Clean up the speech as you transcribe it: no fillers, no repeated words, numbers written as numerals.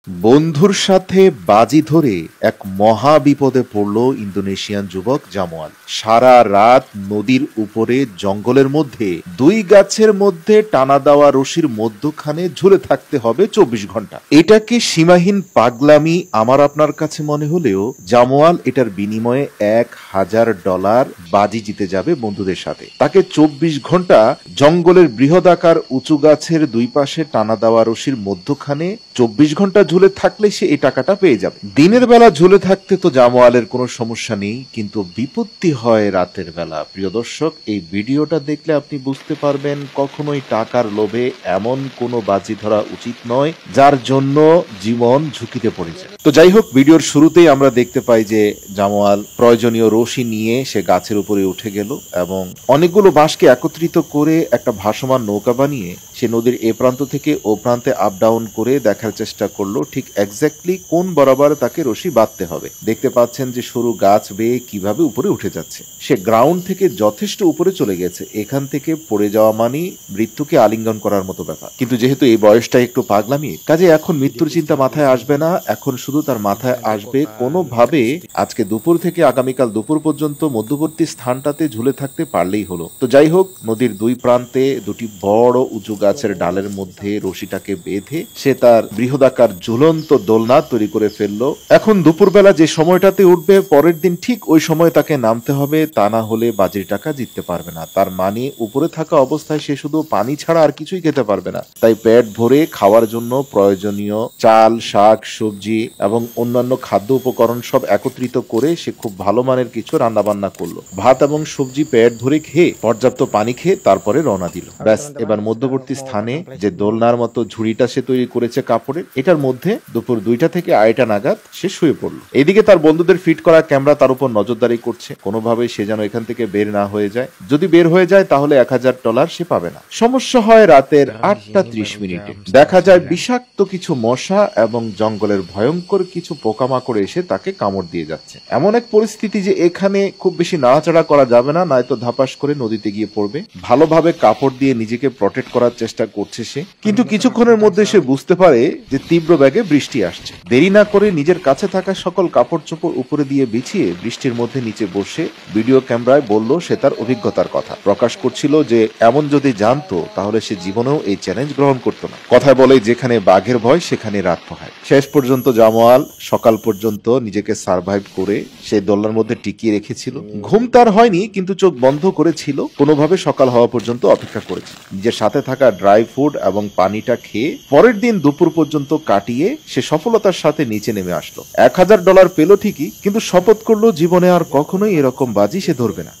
বন্ধুর সাথে বাজি ধরে এক মহা বিপদে পড়ল ইন্দোনেশিয়ান যুবক জামোয়াল। সারা রাত নদীর উপরে জঙ্গলের মধ্যে দুই গাছের মধ্যে টানা দেওয়া রশির মধ্যখানে ঝুলে থাকতে হবে ২৪ ঘন্টা। এটাকে সীমাহীন পাগলামি আমার আপনার কাছে মনে হলেও জামোয়াল এটার বিনিময়ে $১,০০০ বাজি জিতে যাবে বন্ধুদের সাথে। তাকে ২৪ ঘন্টা জঙ্গলের বৃহদাকার উঁচু গাছের দুই পাশে টানা দেওয়া রশির মধ্যখানে ২৪ ঘন্টা ঝুলে থাকলে সে এই টাকাটা পেয়ে যাবে। দিনের বেলা ঝুলে থাকতে তো জামোয়ালের কোনো সমস্যা নেই, কিন্তু বিপত্তি হয় রাতের বেলা। প্রিয় দর্শক, এই ভিডিওটা দেখলে আপনি বুঝতে পারবেন কখনোই টাকার লোভে এমন কোনো বাজি ধরা উচিত নয় যার জন্য জীবন ঝুঁকিতে পড়ে যায়। তো যাই হোক, ভিডিওর শুরুতেই আমরা দেখতে পাই যে জামোয়াল প্রয়োজনীয় রশি নিয়ে সে গাছের উপরে উঠে গেল এবং অনেকগুলো বাঁশকে একত্রিত করে একটা ভাসমান নৌকা বানিয়ে সে নদীর এ প্রান্ত থেকে ও প্রান্তে আপ ডাউন করে দেখার চেষ্টা করলো ঠিক এক্স্যাক্টলি কোন বরাবর তাকে রশি বাঁধতে হবে। দেখতে পাচ্ছেন যে সরু গাছ বেয়ে কিভাবে উপরে উঠে যাচ্ছে। সে গ্রাউন্ড থেকে যথেষ্ট উপরে চলে গেছে। এখান থেকে পড়ে যাওয়া মানে মৃত্যুকে আলিঙ্গন করার মতো ব্যাপার। কিন্তু যেহেতু এই বয়সটা একটু পাগলামি, কাজে এখন মৃত্যুর চিন্তা মাথায় আসবে না। এখন শুধু তার মাথায় আসবে কোনোভাবে আজকে দুপুর থেকে আগামীকাল দুপুর পর্যন্ত মধ্যবর্তী স্থানটাতে ঝুলে থাকতে পারলেই হলো। তো যাই হোক, নদীর দুই প্রান্তে দুটি বড় উঁচু গাছের ডালের মধ্যে রশিটাকে বেঁধে সে তার বৃহদাকার ঝুলন্ত দোলনা তৈরি করে ফেললো। এখন দুপুরবেলা যে সময়টাতে উঠবে, পরের দিন ঠিক ওই সময় তাকে নামতে হবে, তা না হলে বাজির টাকা জিততে পারবে না। তার মানে উপরে থাকা অবস্থায় সে শুধু পানি ছাড়া আর কিছুই খেতে পারবে না। তাই পেট ভরে খাওয়ার জন্য প্রয়োজনীয় চাল, শাক, সবজি এবং অন্যান্য খাদ্য উপকরণ সব একত্রিত করে সে খুব ভালো মানের কিছু রান্না বান্না করলো। ভাত এবং সবজি পেট ভরে খেয়ে, পর্যাপ্ত পানি খেয়ে তারপরে রওনা দিল। ব্যাস, এবার মধ্যবর্তী স্থানে যে দোলনার মতো ঝুড়িটা সে তৈরি করেছে কাপড়ের, এটার মধ্যে দুপুর ২টা থেকে ২.৫টা নাগাদ সে শুয়ে পড়লো। এদিকে তার বন্ধুদের ফিট করা ক্যামেরা তার উপর নজরদারি করছে, কোনোভাবে সে যেন এখান থেকে বের না হয়ে যায়। যদি বের হয়ে যায় তাহলে $১,০০০ সে পাবে না। সমস্যা হয় রাতের ৮টা ৩০ মিনিটে। দেখা যায় বিষাক্ত কিছু মশা এবং জঙ্গলের ভয়ঙ্কর কিছু পোকামাকড় এসে তাকে কামড় দিয়ে যাচ্ছে। এমন এক পরিস্থিতি যে এখানে খুব বেশি নাড়াচাড়া করা যাবে না, নয়তো ধাপাস করে নদীতে গিয়ে পড়বে। ভালোভাবে কাপড় দিয়ে নিজেকে প্রটেক্ট করার চেষ্টা করছে সে, কিন্তু কিছুক্ষণের মধ্যে সে বুঝতে পারে যে তীব্র বেগে বৃষ্টি আসছে। দেরি না করে নিজের কাছে থাকা সকল কাপড় চোপড় উপরে দিয়ে বিছিয়ে বৃষ্টির মধ্যে নিচে বসে ভিডিও ক্যামেরায় বলল সে তার অভিজ্ঞতার কথা প্রকাশ করছিল যে এমন যদি জানতো তাহলে সে জীবনেও এই চ্যালেঞ্জ গ্রহণ করতো না। কথায় বলে, যেখানে বাঘের ভয় সেখানে রাত পোহায়। শেষ পর্যন্ত জামোয়াল সকাল পর্যন্ত নিজেকে সার্ভাইভ করে সে দোলনার মধ্যে টিকিয়ে রেখেছিল। ঘুম তার হয়নি, কিন্তু চোখ বন্ধ করেছিল। কোনোভাবে সকাল হওয়া পর্যন্ত অপেক্ষা করেছে। নিজের সাথে থাকা ড্রাই ফুড এবং পানিটা খেয়ে পরের দিন দুপুর পর্যন্ত কাটিয়ে সে সফলতার সাথে নিচে নেমে আসলো। $১,০০০ পেল ঠিকই, কিন্তু শপথ করলো জীবনে আর কখনোই এরকম বাজি সে ধরবে না।